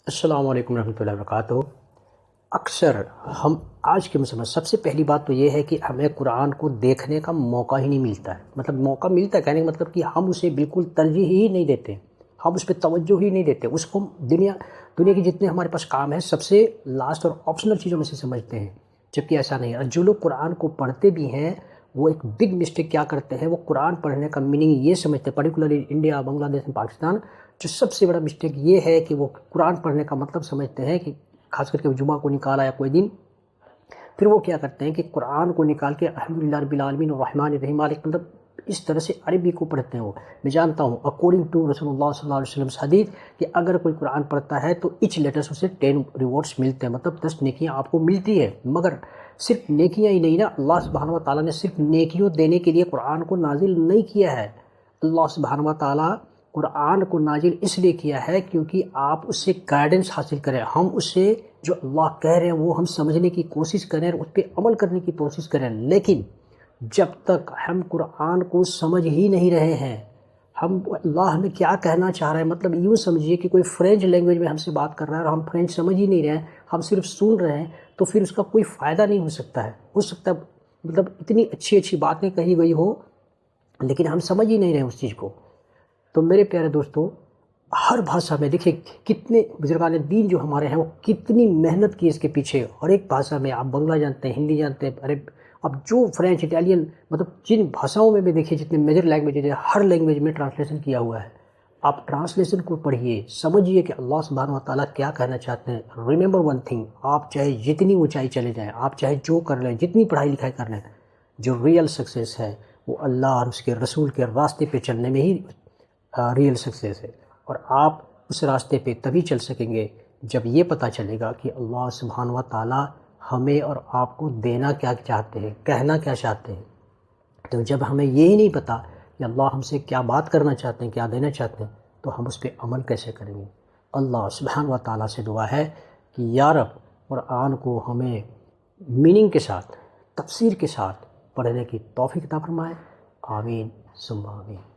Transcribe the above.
السلام علیکم ورحمۃ اللہ وبرکاتہ۔ اکثر ہم آج کے مسلمان، سب سے پہلی بات تو یہ ہے کہ ہمیں قرآن کو دیکھنے کا موقع ہی نہیں ملتا ہے۔ مطلب موقع ملتا ہے کہنے کا مطلب کہ ہم اسے بالکل ترجیح ہی نہیں دیتے، ہم اس پہ توجہ ہی نہیں دیتے، اس کو دنیا کی جتنے ہمارے پاس کام ہے سب سے لاسٹ اور آپشنل چیزوں میں سے سمجھتے ہیں، جبکہ ایسا نہیں ہے۔ اور جو لوگ قرآن کو پڑھتے بھی ہیں وہ ایک بگ مسٹیک کیا کرتے ہیں، وہ قرآن پڑھنے کا میننگ یہ سمجھتے ہیں، پرٹیکولرلی انڈیا، بنگلہ دیش میں، پاکستان، جو سب سے بڑا مسٹیک یہ ہے کہ وہ قرآن پڑھنے کا مطلب سمجھتے ہیں کہ خاص کر کے جمعہ کو نکالا یا کوئی دن، پھر وہ کیا کرتے ہیں کہ قرآن کو نکال کے الحمدللہ رب العالمین الرحمن الرحیم مالک، مطلب اس طرح سے عربی کو پڑھتے ہیں۔ وہ میں جانتا ہوں اکارڈنگ ٹو رسول اللہ صلی اللہ علیہ وسلم حدیث کہ اگر کوئی قرآن پڑھتا ہے تو ایچ لیٹر سے 10 ریوارڈس ملتے ہیں، مطلب 10 نیکیاں آپ کو ملتی ہے۔ مگر صرف نیکیاں ہی نہیں نا، اللہ سبحانہ و تعالیٰ نے صرف نیکیوں دینے کے لیے قرآن کو نازل نہیں کیا ہے۔ اللہ سبحانہ و تعالیٰ قرآن کو نازل اس لیے کیا ہے کیونکہ آپ اس سے گائیڈنس حاصل کریں، ہم اس سے جو اللہ کہہ رہے ہیں وہ ہم سمجھنے کی کوشش کریں، اس پہ عمل کرنے کی کوشش کریں۔ لیکن جب تک ہم قرآن کو سمجھ ہی نہیں رہے ہیں، ہم اللہ ہمیں کیا کہنا چاہ رہے ہیں، مطلب یوں سمجھیے کہ کوئی فرینچ لینگویج میں ہم سے بات کر رہا ہے اور ہم فرینچ سمجھ ہی نہیں رہے ہیں، ہم صرف سن رہے ہیں، تو پھر اس کا کوئی فائدہ نہیں ہو سکتا ہے۔ ہو سکتا ہے مطلب اتنی اچھی اچھی باتیں کہی گئی ہو لیکن ہم سمجھ ہی نہیں رہے ہیں اس چیز کو۔ تو میرے پیارے دوستو، ہر بھاشا میں دیکھیں کتنے بزرگان دین جو ہمارے ہیں وہ کتنی محنت کی اس کے پیچھے، اور ایک بھاشا میں آپ بنگلہ جانتے ہیں، ہندی جانتے ہیں، عرب، اب جو فرینچ، اٹالین، مطلب جن بھاشاؤں میں بھی دیکھیے جتنے میجر لینگویج ہیں ہر لینگویج میں ٹرانسلیشن کیا ہوا ہے۔ آپ ٹرانسلیشن کو پڑھیے، سمجھیے کہ اللہ سبحانہ و تعالیٰ کیا کہنا چاہتے ہیں۔ ریممبر ون تھنگ، آپ چاہے جتنی اونچائی چلے جائیں، آپ چاہے جو کر لیں، جتنی پڑھائی لکھائی کر لیں، جو ریئل سکسیس ہے وہ اللہ اور اس کے رسول کے راستے پہ چلنے میں ہی ریئل سکسیس ہے۔ اور آپ اس راستے پہ تبھی چل سکیں گے جب یہ پتہ چلے گا کہ اللہ سبحانہ و تعالیٰ ہمیں اور آپ کو دینا کیا چاہتے ہیں، کہنا کیا چاہتے ہیں۔ تو جب ہمیں یہی نہیں پتہ کہ اللہ ہم سے کیا بات کرنا چاہتے ہیں، کیا دینا چاہتے ہیں، تو ہم اس پہ عمل کیسے کریں گے۔ اللہ سبحانہ و تعالیٰ سے دعا ہے کہ یا رب قرآن کو ہمیں میننگ کے ساتھ، تفسیر کے ساتھ پڑھنے کی توفیق عطا فرمائے۔ آمین ثم آمین۔